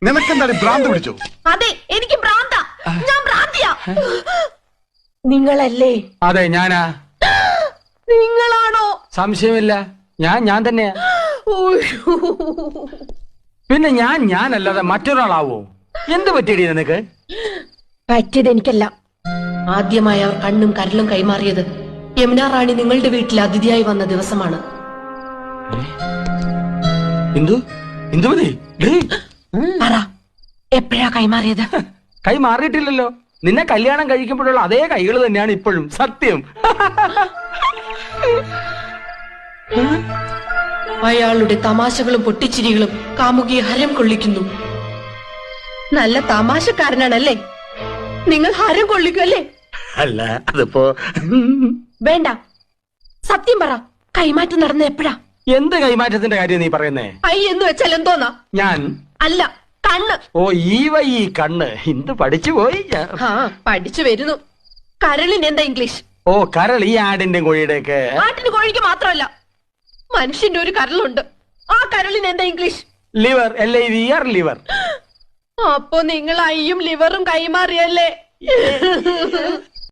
നിനക്കെന്താണ് ഭ്രാന്ത് പിടിച്ചോ? അതെ, എനിക്ക് ഭ്രാന്താ. ഞാൻ ഭ്രാന്തിയാ. നിങ്ങളല്ലേ? അതെ, ഞാനാ. നിങ്ങളാണോ? സംശയമില്ല, ഞാൻ തന്നെയാ. പിന്നെ ഞാനല്ലാതെ മറ്റൊരാളാവോ? എന്ത് പറ്റിയടി നിനക്ക്? പറ്റിയത് എനിക്കല്ല. ആദ്യമായി അവർ കണ്ണും കരലും കൈമാറിയത് യമുന റാണി നിങ്ങളുടെ വീട്ടിൽ അതിഥിയായി വന്ന ദിവസമാണ്. പറ, എപ്പോഴാ കൈമാറിയത്? കൈ മാറിയിട്ടില്ലല്ലോ. നിന്നെ കല്യാണം കഴിക്കുമ്പോഴുള്ള അതേ കൈകൾ തന്നെയാണ് ഇപ്പോഴും. സത്യം. അയാളുടെ തമാശകളും പൊട്ടിച്ചിരികളും കാമുകിയെ ഹരം കൊള്ളിക്കുന്നു. നല്ല തമാശക്കാരനാണല്ലേ? നിങ്ങൾ ഹരം കൊള്ളിക്കുമല്ലേ? അല്ല, അതിപ്പോ വേണ്ട, സത്യം പറ. കൈമാറ്റം നടന്ന എപ്പോഴാ? എന്ത് കൈമാറ്റത്തിന്റെ കാര്യം നീ പറയുന്നേ? ഐ എന്ന് വെച്ചാൽ എന്തോന്നാ? ഞാൻ അല്ല, കണ്ണ്. ഓ, ഈ കണ്ണ്. എന്ത് പഠിച്ചു പോയി. പഠിച്ചു വരുന്നു. കരളിന് എന്താ ഇംഗ്ലീഷ്? ഓ, കരൾ. ഈ ആടിന്റെ കോഴിയുടെ ഒക്കെ. ആട്ടിന് കോഴിക്ക് മാത്രമല്ല, മനുഷ്യന്റെ ഒരു കരളുണ്ട്. ആ കരളിന് എന്താ ഇംഗ്ലീഷ്? ലിവർ. LIVR, liver. അപ്പൊ നിങ്ങൾ അയ്യും ലിവറും കൈമാറിയല്ലേ?